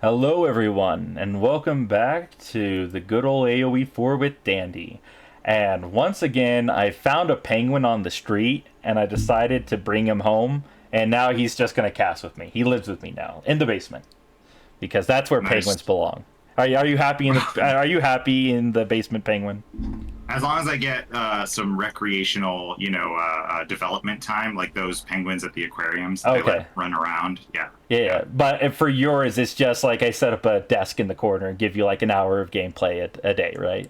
Hello, everyone, and welcome back to the good old AoE 4 with Dandy. And once again, I found a penguin on the street, and I decided to bring him home. And now he's just gonna cast with me. He lives with me now in the basement because that's where penguins Nice. belong. Are you happy in the Are you happy in the basement, penguin? As long as I get some recreational, development time, like those penguins at the aquariums that they let Okay, run around. Yeah, yeah. yeah. But for yours, it's just like I set up a desk in the corner and give you like an hour of gameplay a day, right?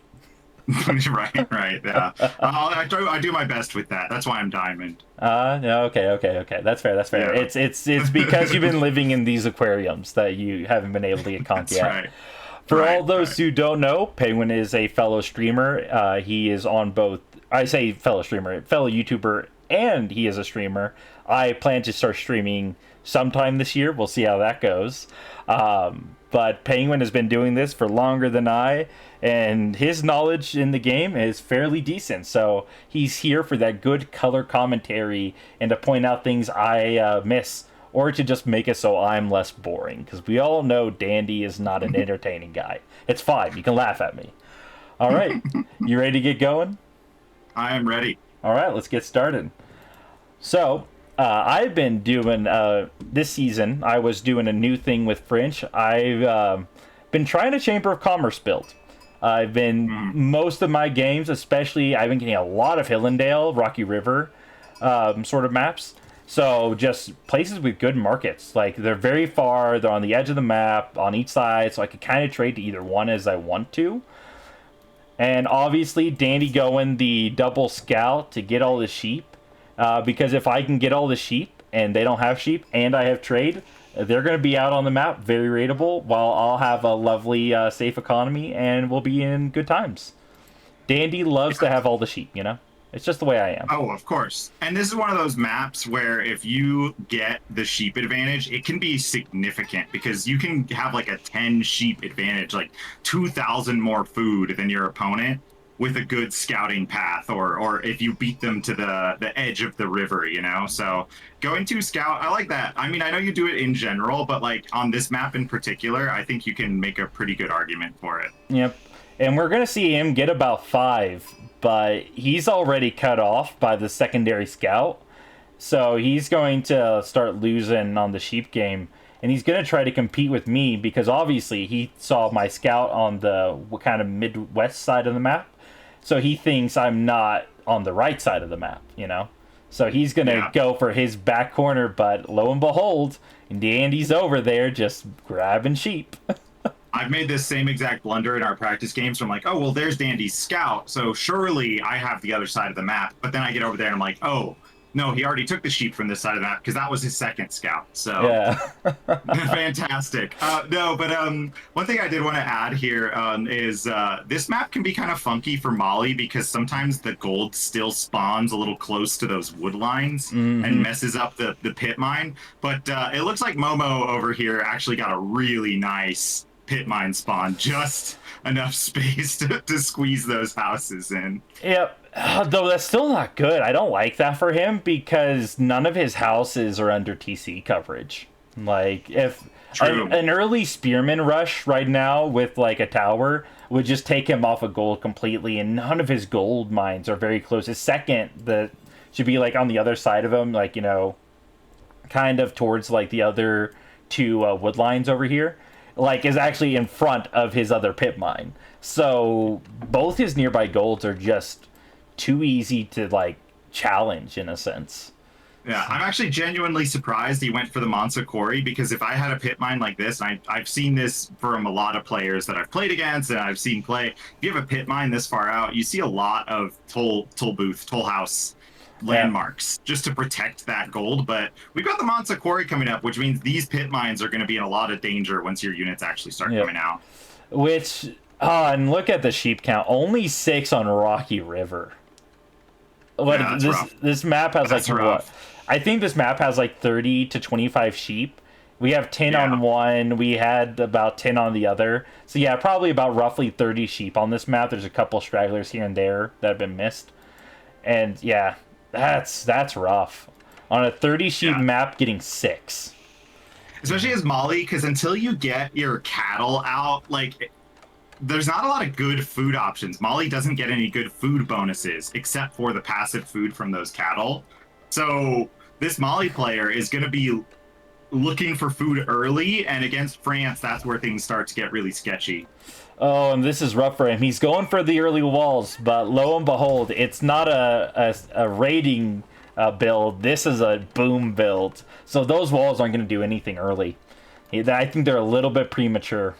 Right, right. Yeah. I do my best with that. That's why I'm diamond. No, okay. That's fair. That's fair. Yeah. It's because you've been living in these aquariums that you haven't been able to get conk That's yet. right. For Right, all those right. who don't know, Penguin is a fellow streamer. He is on both. I say fellow streamer, fellow YouTuber, and he is a streamer. I plan to start streaming sometime this year. We'll see how that goes. But Penguin has been doing this for longer than I, and his knowledge in the game is fairly decent. So he's here for that good color commentary and to point out things I miss, or to just make it so I'm less boring. Because we all know Dandy is not an entertaining guy. It's fine. You can laugh at me. All right. You ready to get going? I am ready. All right. Let's get started. So, I've been doing, this season, I was doing a new thing with French. I've been trying a Chamber of Commerce build. I've been, Mm, most of my games, especially, I've been getting a lot of Hillendale, Rocky River sort of maps. So just places with good markets. Like they're very far, they're on the edge of the map, on each side, so I could kind of trade to either one as I want to. And obviously, Dandy going the double scout to get all the sheep. Because if I can get all the sheep and they don't have sheep and I have trade, they're going to be out on the map very rateable while I'll have a lovely, safe economy and we'll be in good times. Dandy loves to yeah. have all the sheep, you know? It's just the way I am. Oh, of course. And this is one of those maps where if you get the sheep advantage, it can be significant because you can have like a 10 sheep advantage, like 2,000 more food than your opponent with a good scouting path or if you beat them to the edge of the river, you know? So going to scout, I like that. I mean, I know you do it in general, but like on this map in particular, I think you can make a pretty good argument for it. Yep. And we're going to see him get about five, but he's already cut off by the secondary scout. So he's going to start losing on the sheep game. And he's going to try to compete with me because obviously he saw my scout on the kind of midwest side of the map. So he thinks I'm not on the right side of the map, you know? So he's going to Yeah. go for his back corner, but lo and behold, Andy's over there just grabbing sheep. I've made this same exact blunder in our practice games. So I'm like, oh, well, there's Dandy's scout. So surely I have the other side of the map. But then I get over there and I'm like, oh, no, he already took the sheep from this side of the map because that was his second scout. So Yeah. fantastic. No, but one thing I did want to add here is this map can be kind of funky for Molly because sometimes the gold still spawns a little close to those wood lines and Hmm. messes up the pit mine. But it looks like Momo over here actually got a really nice pit mine spawn, just enough space to squeeze those houses in. Yep. Though that's still not good. I don't like that for him because none of his houses are under TC coverage. Like if True. an early spearman rush right now with like a tower would just take him off of gold completely, and none of his gold mines are very close. His second that should be like on the other side of him, like kind of towards like the other two wood lines over here, like is actually in front of his other pit mine. So both his nearby golds are just too easy to like challenge in a sense. Yeah, I'm actually genuinely surprised he went for the Mansa Quarry because if I had a pit mine like this, and I've seen this from a lot of players that I've played against and I've seen play, if you have a pit mine this far out, you see a lot of toll booth, toll house Yeah, landmarks just to protect that gold. But we've got the Mansa Quarry coming up, which means these pit mines are going to be in a lot of danger once your units actually start yeah. coming out. Which and look at the sheep count. Only six on Rocky River. Yeah, What that's rough. this map has like That's what? rough. I think this map has like 30 to 25 sheep. We have 10 on Yeah. one. We had about 10 on the other. So yeah, probably about roughly 30 sheep on this map. There's a couple stragglers here and there that have been missed. And yeah, that's rough. On a 30 sheep Yeah. map, getting six. especially as Mali, because until you get your cattle out, like there's not a lot of good food options. Mali doesn't get any good food bonuses except for the passive food from those cattle. So this Mali player is going to be looking for food early, and against France, that's where things start to get really sketchy. Oh, and this is rough for him. He's going for the early walls, but lo and behold, it's not a raiding build. This is a boom build. So those walls aren't going to do anything early. I think they're a little bit premature.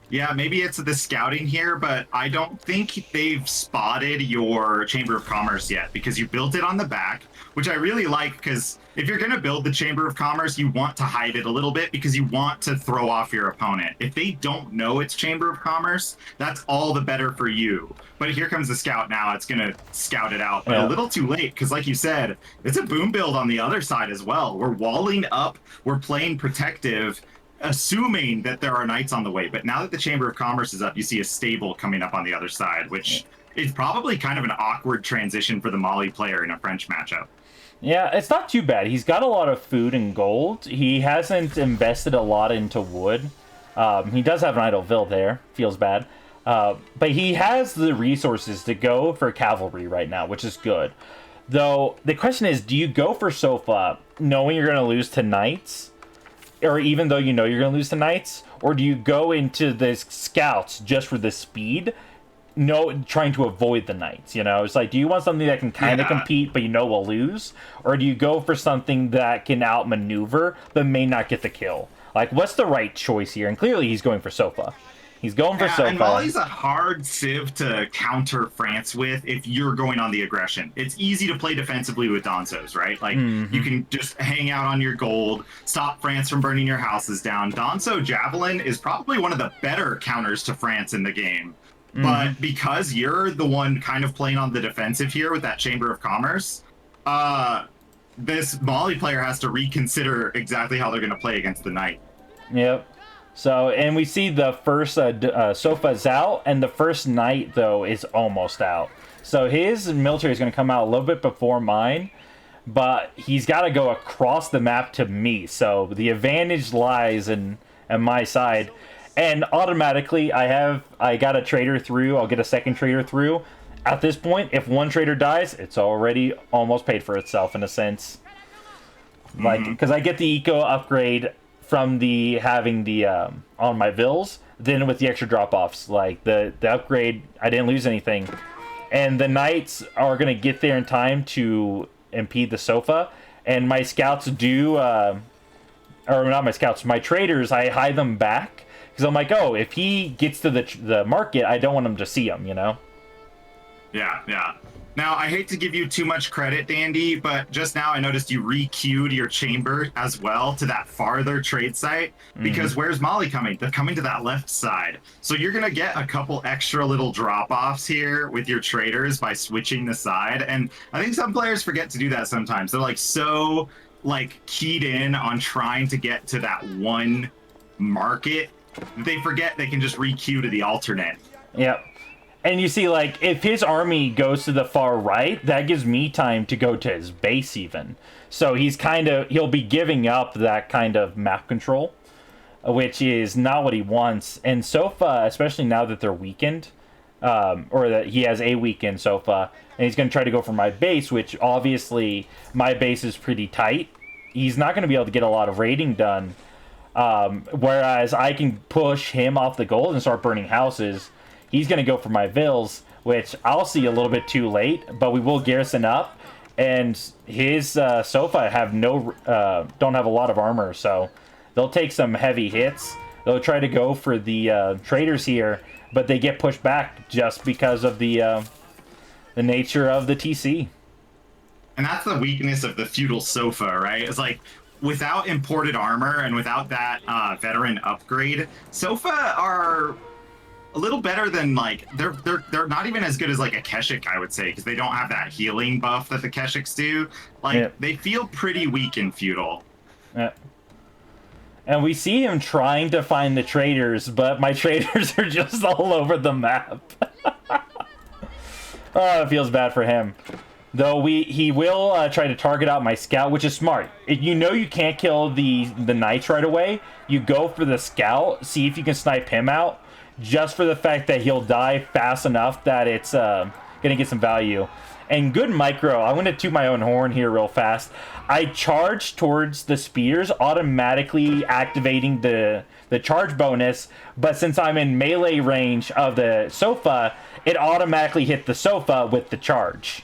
Yeah, maybe it's the scouting here, but I don't think they've spotted your Chamber of Commerce yet because you built it on the back, which I really like because if you're going to build the Chamber of Commerce, you want to hide it a little bit because you want to throw off your opponent. If they don't know it's Chamber of Commerce, that's all the better for you. But here comes the scout now. It's going to scout it out, but a little too late because like you said, it's a boom build on the other side as well. We're walling up, we're playing protective, assuming that there are knights on the way. But now that the Chamber of Commerce is up, you see a stable coming up on the other side, which is probably kind of an awkward transition for the Mali player in a French matchup. Yeah, it's not too bad. He's got a lot of food and gold. He hasn't invested a lot into wood. He does have an idle Ville there. Feels bad. But he has the resources to go for cavalry right now, which is good. Though, the question is, do you go for Sofa knowing you're going to lose to knights? Or even though you know you're going to lose to knights? Or do you go into the scouts just for the speed? No, trying to avoid the knights, you know? It's like, do you want something that can kind of compete, but you know will lose? Or do you go for something that can outmaneuver, but may not get the kill? Like, what's the right choice here? And clearly he's going for Sofa. He's going for Sofa. And Mali's a hard civ to counter France with if you're going on the aggression. It's easy to play defensively with Donzos, right? Like, you can just hang out on your gold, stop France from burning your houses down. Donzo Javelin is probably one of the better counters to France in the game. But because you're the one kind of playing on the defensive here with that Chamber of Commerce, this Mali player has to reconsider exactly how they're going to play against the knight. Yep. So, and we see the first Sofa's out, and the first knight, though, is almost out. So his military is going to come out a little bit before mine, but he's got to go across the map to me. So the advantage lies in my side. And automatically, I got a trader through. I'll get a second trader through. At this point, if one trader dies, it's already almost paid for itself in a sense. Like, because I get the eco upgrade from the having the on my vills, then with the extra drop-offs, like the upgrade, I didn't lose anything. And the knights are going to get there in time to impede the Sofa. And my scouts do, or not my scouts, my traders, I hide them back. Because I'm like, oh, if he gets to the market, I don't want him to see him, you know? Yeah. Now, I hate to give you too much credit, Dandy, but just now I noticed you re-queued your chamber as well to that farther trade site, because where's Mali coming? They're coming to that left side. So you're going to get a couple extra little drop-offs here with your traders by switching the side, and I think some players forget to do that sometimes. They're so keyed in on trying to get to that one market, they forget they can just re-queue to the alternate. Yep. And you see, like, if his army goes to the far right, that gives me time to go to his base even. So he'll be giving up that kind of map control, which is not what he wants. And Sofa, especially now that they're weakened, or that he has a weakened Sofa, and he's going to try to go for my base, which obviously my base is pretty tight. He's not going to be able to get a lot of raiding done. Whereas I can push him off the gold and start burning houses. He's going to go for my vills, which I'll see a little bit too late, but we will garrison up. And his Sofa don't have a lot of armor, so they'll take some heavy hits. They'll try to go for the traders here, but they get pushed back just because of the nature of the TC. And that's the weakness of the feudal Sofa, right? It's like, without imported armor and without that veteran upgrade, Sofa are a little better than they're not even as good as like a Keshik, I would say, because they don't have that healing buff that the Keshiks do. They feel pretty weak in feudal. Yeah. And we see him trying to find the traders, but my traders are just all over the map. Oh, it feels bad for him. Though he will try to target out my scout, which is smart. If you know you can't kill the knights right away, you go for the scout, see if you can snipe him out, just for the fact that he'll die fast enough that it's gonna get some value. And good micro. I'm gonna toot my own horn here real fast. I charge towards the spears, automatically activating the charge bonus, but since I'm in melee range of the sofa, it automatically hit the sofa with the charge.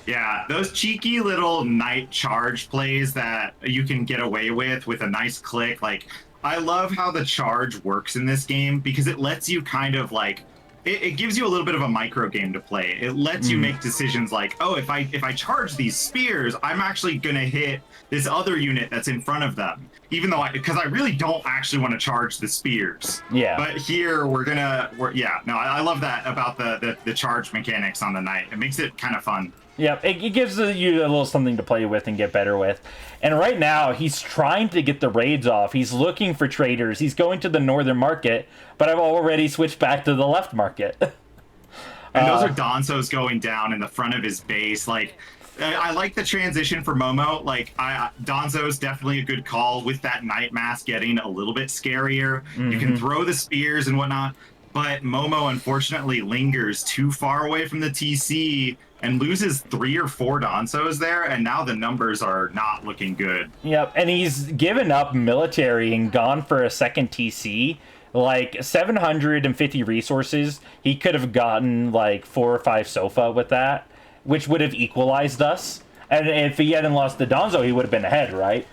Yeah, those cheeky little knight charge plays that you can get away with a nice click. Like, I love how the charge works in this game because it lets you kind of like it gives you a little bit of a micro game to play. It lets you make decisions like, oh, if I charge these spears, I'm actually gonna hit this other unit that's in front of them, even though because I really don't actually want to charge the spears. Yeah. But here I love that about the charge mechanics on the knight. It makes it kind of fun. Yeah, it gives you a little something to play with and get better with. And right now, he's trying to get the raids off. He's looking for traders. He's going to the northern market, but I've already switched back to the left market. And those are Donzos going down in the front of his base. Like, I like the transition for Momo. Like, Donzo's definitely a good call with that Night Mask getting a little bit scarier. You can throw the spears and whatnot, but Momo unfortunately lingers too far away from the TC and loses 3 or 4 Donzos there, and now the numbers are not looking good. Yep, and he's given up military and gone for a second TC. Like 750 resources, he could have gotten like 4 or 5 Sofa with that, which would have equalized us. And if he hadn't lost the Donzo, he would have been ahead, right?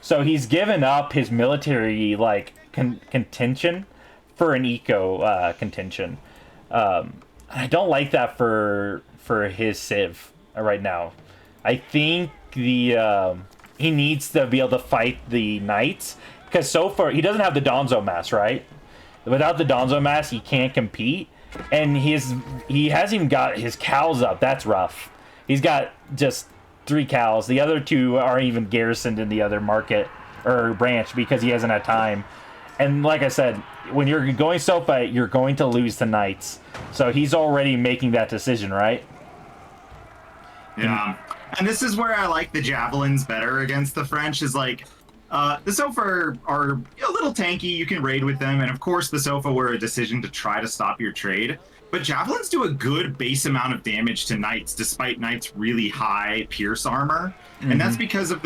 So he's given up his military like contention for an eco contention. I don't like that for his Civ right now. I think he needs to be able to fight the knights because so far he doesn't have the Donzo mass, right? Without the Donzo mass, he can't compete, and he hasn't even got his cows up. That's rough. He's got just 3 cows. The other 2 aren't even garrisoned in the other market or branch because he hasn't had time. And like I said, when you're going Sofa, you're going to lose the knights. So he's already making that decision, right? Yeah. And this is where I like the javelins better against the French, is like, the Sofa are a little tanky. You can raid with them. And of course, the Sofa were a decision to try to stop your trade. But javelins do a good base amount of damage to knights, despite knights' really high pierce armor, and that's because of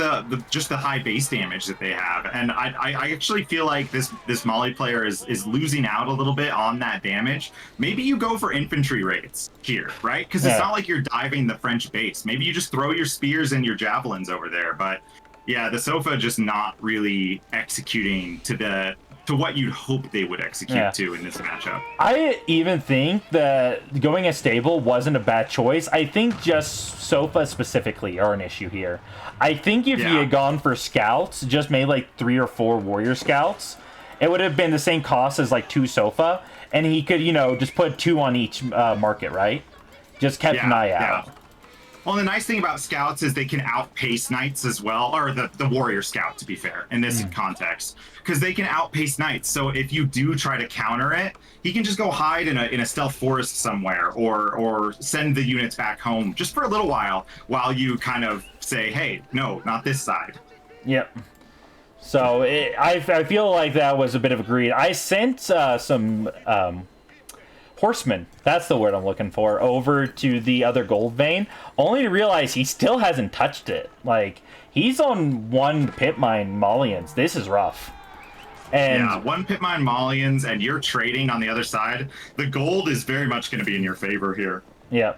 just the high base damage that they have. And I actually feel like this Mali player is losing out a little bit on that damage. Maybe you go for infantry raids here, right? Because it's not like you're diving the French base. Maybe you just throw your spears and your javelins over there. But yeah, the Sofa just not really executing to what you'd hope they would execute to in this matchup. I even think that going as stable wasn't a bad choice. I think just Sofa specifically are an issue here. I think if he had gone for scouts, just made like 3 or 4 warrior scouts, it would have been the same cost as like 2 Sofa, and he could, just put 2 on each market, right? Just kept an eye out. Well, the nice thing about scouts is they can outpace knights as well, or the warrior scout, to be fair, in this context, because they can outpace knights. So if you do try to counter it, he can just go hide in a stealth forest somewhere, or send the units back home just for a little while you kind of say, hey, no, not this side. Yep. So I feel like that was a bit of a greed. I sent some horsemen, that's the word I'm looking for, over to the other gold vein, only to realize he still hasn't touched it. Like, he's on 1 pit mine Malians. This is rough. And yeah, 1 pit mine Malians, and you're trading on the other side. The gold is very much going to be in your favor here. Yeah.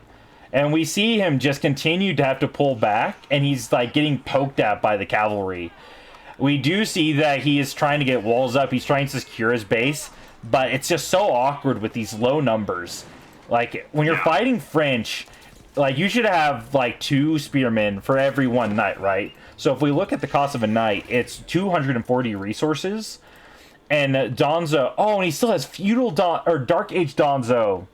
And we see him just continue to have to pull back, and he's like getting poked at by the cavalry. We do see that he is trying to get walls up. He's trying to secure his base, but it's just so awkward with these low numbers. Like, when you're fighting French, like, you should have like 2 spearmen for every 1 knight, right? So if we look at the cost of a knight, it's 240 resources. And Donzo, and he still has feudal or Dark Age Donzo.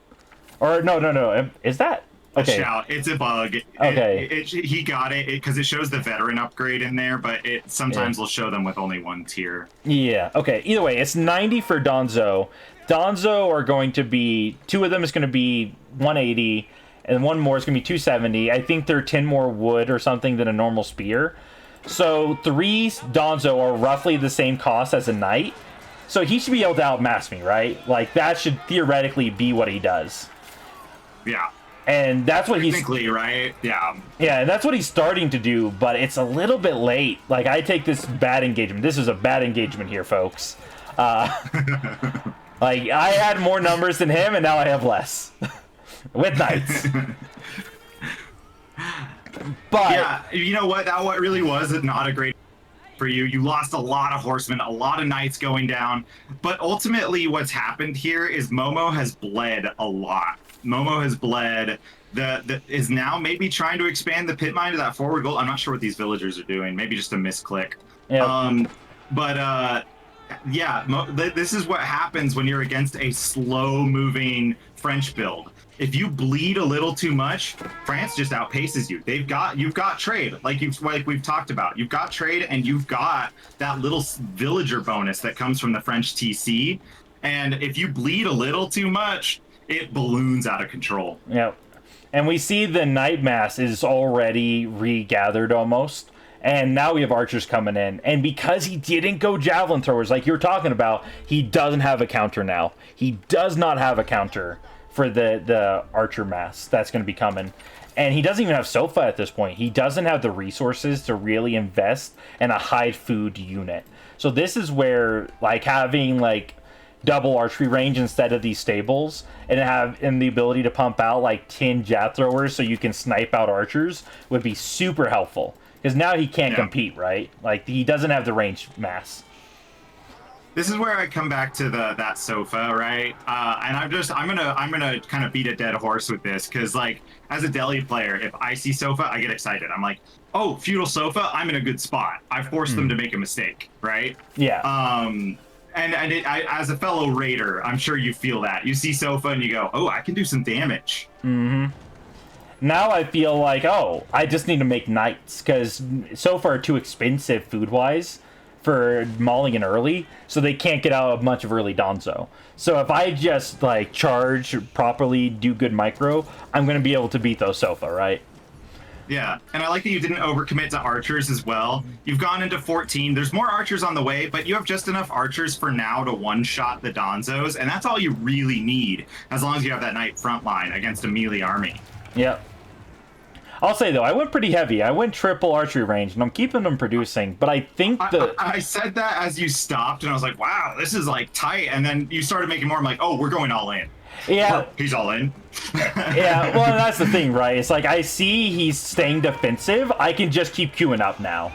Or no, is that okay? Shout. It's a bug. Okay. He got it because it shows the veteran upgrade in there, but it sometimes will show them with only 1 tier. Yeah. Okay. Either way, it's 90 for Donzo. Donzo are going to be 2 of them is going to be 180, and one more is going to be 270. I think they're 10 more wood or something than a normal spear. So 3 Donzo are roughly the same cost as a knight. So he should be able to outmass me, right? Like, that should theoretically be what he does. Yeah. And that's what he's... Technically, right? Yeah. Yeah, and that's what he's starting to do, but it's a little bit late. Like, I take this bad engagement. This is a bad engagement here, folks. Like, I had more numbers than him, and now I have less. With knights. But... Yeah, you know what? That what really was not a great for you. You lost a lot of horsemen, a lot of knights going down. But ultimately, what's happened here is Momo has bled a lot. Momo has bled. Is now maybe trying to expand the pit mine to that forward goal. I'm not sure what these villagers are doing. Maybe just a misclick. Yeah. This is what happens when you're against a slow-moving French build. If you bleed a little too much, France just outpaces you. You've got trade, like we've talked about. You've got trade, and you've got that little villager bonus that comes from the French TC. And if you bleed a little too much, it balloons out of control. Yep. And we see the Night Mass is already regathered almost. And now we have archers coming in. And because he didn't go javelin throwers like you were talking about, he doesn't have a counter now. He does not have a counter for the archer mass that's going to be coming. And he doesn't even have Sofa at this point. He doesn't have the resources to really invest in a high food unit. So this is where, like, having, like, double archery range instead of these stables and the ability to pump out, like, 10 jab throwers so you can snipe out archers would be super helpful. Because now he can't compete, right? Like, he doesn't have the range mass. This is where I come back to that Sofa, right? And I'm gonna kind of beat a dead horse with this, because, like, as a Delhi player, if I see Sofa, I get excited. I'm like, oh, feudal Sofa, I'm in a good spot. I forced them to make a mistake, right? Yeah. As a fellow raider, I'm sure you feel that. You see Sofa and you go, oh, I can do some damage. Mm-hmm. Now I feel like, oh, I just need to make knights, because Sofa are too expensive food-wise for Malian early, so they can't get out of much of early Donzo. So if I just, like, charge properly, do good micro, I'm going to be able to beat those Sofa, right? Yeah, and I like that you didn't overcommit to archers as well. You've gone into 14. There's more archers on the way, but you have just enough archers for now to one-shot the Donzos, and that's all you really need, as long as you have that knight front line against a melee army. Yep. I'll say, though, I went pretty heavy. I went triple archery range, and I'm keeping them producing, but I think I said that as you stopped, and I was like, wow, this is, like, tight, and then you started making more. I'm like, oh, we're going all in. Yeah. He's all in. Yeah, well, that's the thing, right? It's like, I see he's staying defensive. I can just keep queuing up now.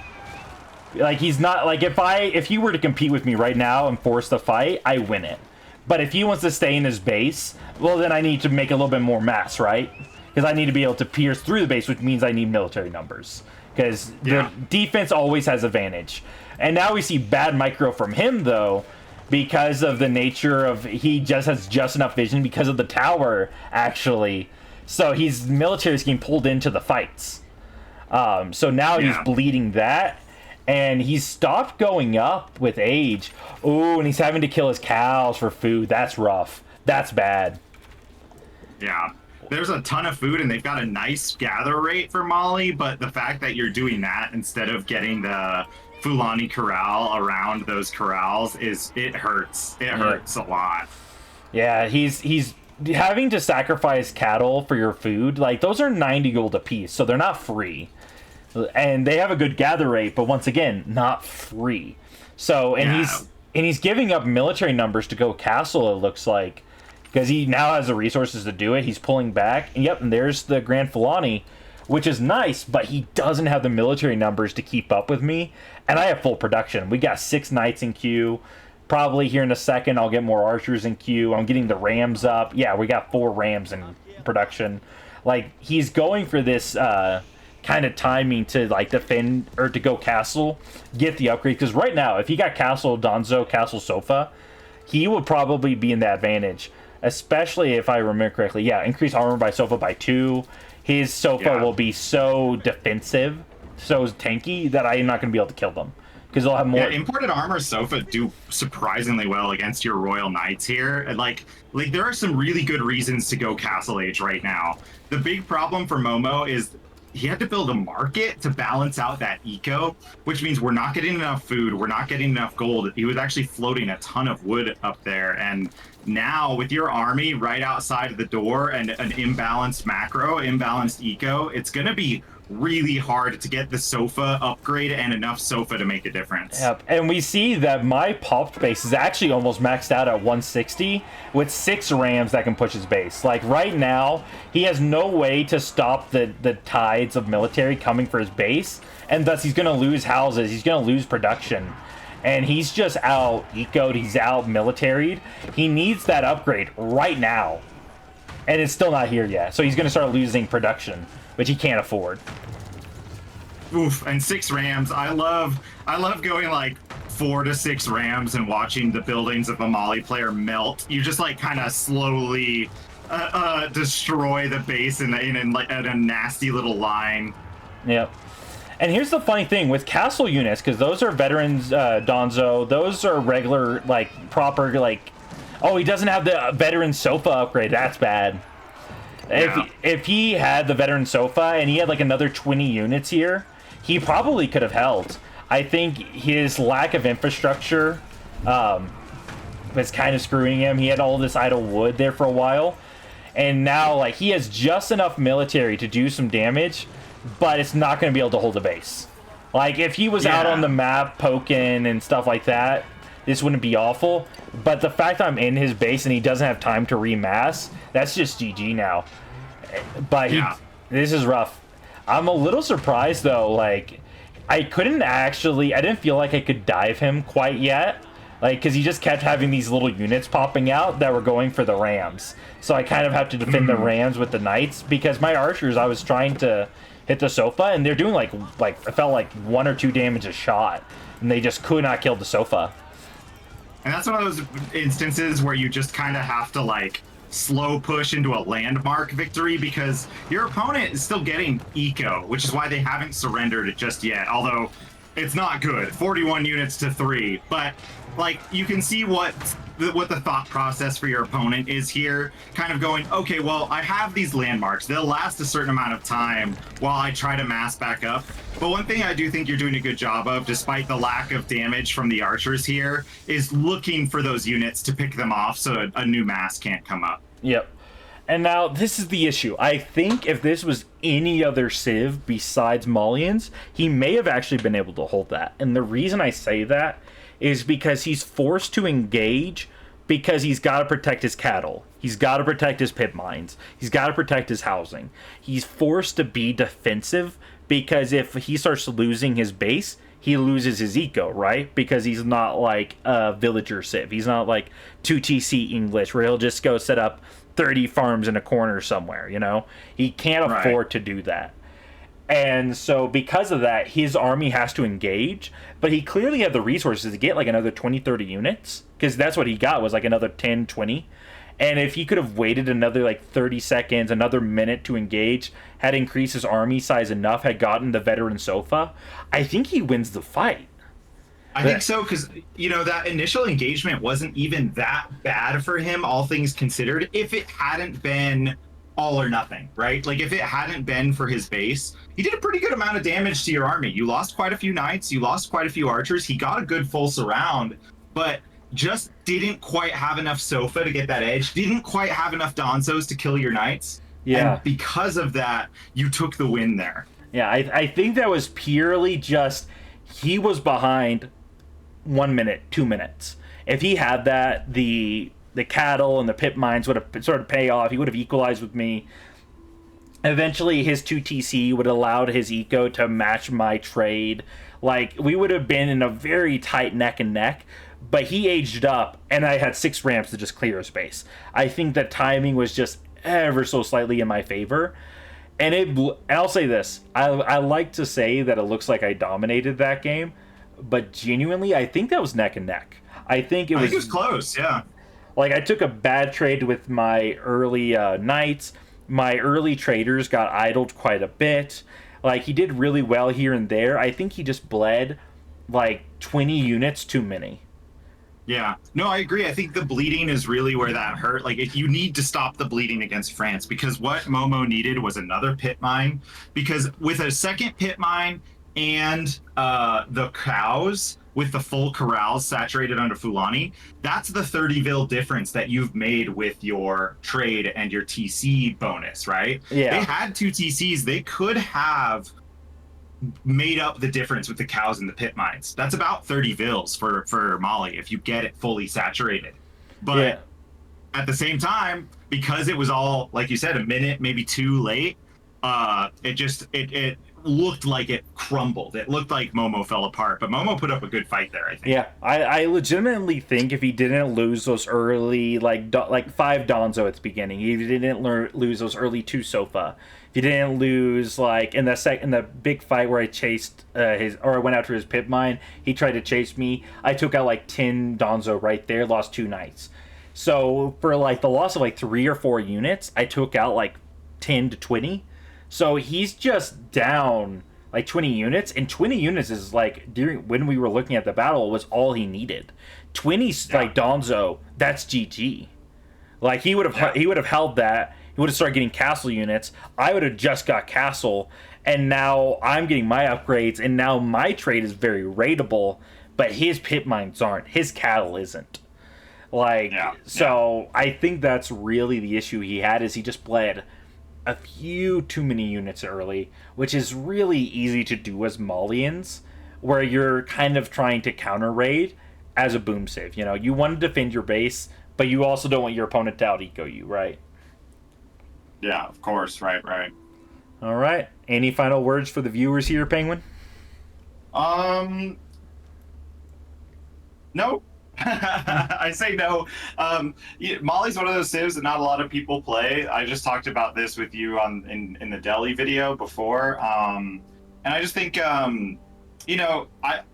Like, he's not, like, if he were to compete with me right now and force the fight, I win it. But if he wants to stay in his base, well, then I need to make a little bit more mass, right? Because I need to be able to pierce through the base, which means I need military numbers. Because the defense always has advantage. And now we see bad micro from him, though, because of the nature of he just has just enough vision because of the tower, actually. So his military is getting pulled into the fights. So now he's bleeding that. And he's stopped going up with age. Ooh, and he's having to kill his cows for food. That's rough. That's bad. Yeah. There's a ton of food, and they've got a nice gather rate for Mali, but the fact that you're doing that instead of getting the Fulani corral around those corrals it hurts. It hurts a lot. Yeah, he's having to sacrifice cattle for your food. Like, those are 90 gold apiece, so they're not free. And they have a good gather rate, but once again, not free. So, he's giving up military numbers to go castle, it looks like. Because he now has the resources to do it. He's pulling back. And and there's the Grand Fulani, which is nice, but he doesn't have the military numbers to keep up with me. And I have full production. We got 6 knights in queue. Probably here in a second, I'll get more archers in queue. I'm getting the rams up. Yeah, we got 4 rams in production. Like, he's going for this kind of timing to, like, defend or to go castle, get the upgrade. Because right now, if he got castle Donzo, castle Sofa, he would probably be in the advantage. Especially if I remember correctly. Yeah, increase armor by Sofa by 2. His Sofa will be so defensive, so tanky, that I am not going to be able to kill them. because they'll have more. Yeah, imported armor sofa do surprisingly well against your Royal Knights here. And like there are some really good reasons to go Castle Age right now. The big problem for Momo is he had to build a market to balance out that eco, which means we're not getting enough food, we're not getting enough gold. He was actually floating a ton of wood up there, and now with your army right outside of the door and an imbalanced macro, imbalanced eco, it's gonna be really hard to get the sofa upgrade and enough sofa to make a difference. Yep, and we see that my popped base is actually almost maxed out at 160 with 6 rams that can push his base. Like right now, he has no way to stop the tides of military coming for his base, and thus he's going to lose houses, he's going to lose production. And he's just out ecoed, he's out militaried. He needs that upgrade right now. And it's still not here yet, so he's going to start losing production, which he can't afford. Oof, and 6 rams. I love going like 4 to 6 rams and watching the buildings of a Mali player melt. You just like kind of slowly destroy the base in a nasty little line. Yep. And here's the funny thing with castle units, because those are veterans, Donzo. Those are regular, like proper, like. Oh, he doesn't have the veteran sofa upgrade. That's bad. Yeah. If he had the veteran sofa and he had like another 20 units here, he probably could have held. I think his lack of infrastructure was kind of screwing him. He had all this idle wood there for a while, and now like he has just enough military to do some damage, but it's not going to be able to hold the base. Like if he was out on the map poking and stuff like that, this wouldn't be awful. But the fact I'm in his base and he doesn't have time to remass, that's just GG now. But this is rough. I'm a little surprised though, like I didn't feel like I could dive him quite yet. Like, because he just kept having these little units popping out that were going for the rams. So I kind of have to defend the rams with the knights, because my archers, I was trying to hit the sofa and they're doing like it felt like 1 or 2 damage a shot, and they just could not kill the sofa. And that's one of those instances where you just kind of have to like slow push into a landmark victory, because your opponent is still getting eco, which is why they haven't surrendered it just yet. Although it's not good, 41 units to 3. But like you can see what the thought process for your opponent is here, kind of going, okay, well, I have these landmarks. They'll last a certain amount of time while I try to mass back up. But one thing I do think you're doing a good job of, despite the lack of damage from the archers here, is looking for those units to pick them off so a new mass can't come up. Yep. And now this is the issue. I think if this was any other Civ besides Malians, he may have actually been able to hold that. And the reason I say that is because he's forced to engage, because he's got to protect his cattle. He's got to protect his pit mines. He's got to protect his housing. He's forced to be defensive, because if he starts losing his base, he loses his eco, right? Because he's not like a villager Civ. He's not like 2TC English, where he'll just go set up 30 farms in a corner somewhere, you know? He can't afford to do that. And so because of that, his army has to engage, but he clearly had the resources to get like another 20, 30 units, because that's what he got, was like another 10, 20. And if he could have waited another like 30 seconds, another minute to engage, had increased his army size enough, had gotten the veteran sofa, I think he wins the fight. I think so, because, you know, that initial engagement wasn't even that bad for him, all things considered, if it hadn't been all or nothing, right? Like, if it hadn't been for his base, he did a pretty good amount of damage to your army. You lost quite a few knights, you lost quite a few archers, he got a good full surround, but just didn't quite have enough sofa to get that edge, didn't quite have enough donzos to kill your knights. Yeah. And because of that, you took the win there. Yeah, I think that was purely just, he was behind 1 minute, 2 minutes. If he had that, the cattle and the pit mines would have sort of pay off. He would have equalized with me. Eventually, his 2TC would have allowed his eco to match my trade. Like, we would have been in a very tight neck and neck, but he aged up, and I had 6 ramps to just clear his base. I think the timing was just ever so slightly in my favor. And I'll say this, I like to say that it looks like I dominated that game, but genuinely, I think that was neck and neck. I think it was close, yeah. Like, I took a bad trade with my early knights. My early traders got idled quite a bit. Like, he did really well here and there. I think he just bled like 20 units too many. Yeah. No, I agree. I think the bleeding is really where that hurt. Like, if you need to stop the bleeding against France, because what Momo needed was another pit mine. Because with a second pit mine and the cows with the full corrals saturated under Fulani, that's the 30 vil difference that you've made with your trade and your TC bonus, right? They Yeah. had two TCs. They could have made up the difference with the cows and the pit mines. That's about 30 vils for Mali if you get it fully saturated. But Yeah. at the same time, because it was all, like you said, a minute, maybe two late, it looked like it crumbled. It looked like Momo fell apart. But Momo put up a good fight there, I think. Yeah, I legitimately think if he didn't lose those early like 5 Donzo at the beginning, he didn't lose those early 2 Sofa, if he didn't lose like in the big fight where I chased I went after his pit mine, he tried to chase me. I took out like 10 Donzo right there, lost 2 knights. So for like the loss of like 3 or 4 units, I took out like 10 to 20. So he's just down like 20 units, and 20 units is like during when we were looking at the battle was all he needed. 20 like Donzo, that's GG. Like he would have held that. He would have started getting castle units. I would have just got castle, and now I'm getting my upgrades, and now my trade is very rateable, but his pit mines aren't. His cattle isn't. Like so I think that's really the issue he had, is he just bled a few too many units early, which is really easy to do as Malians, where you're kind of trying to counter raid as a boom save. You know, you want to defend your base, but you also don't want your opponent to out eco you, right? Yeah, of course. Right, right. All right. Any final words for the viewers here, Penguin? No. I say no. Molly's one of those civs that not a lot of people play. I just talked about this with you in the Delhi video before, and I just think I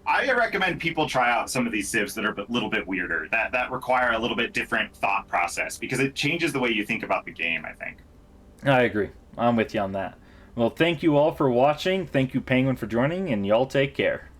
recommend people try out some of these civs that are a little bit weirder, that require a little bit different thought process, because it changes the way you think about the game, I think. I agree. I'm with you on that. Well, thank you all for watching. Thank you, Penguin, for joining, and y'all take care.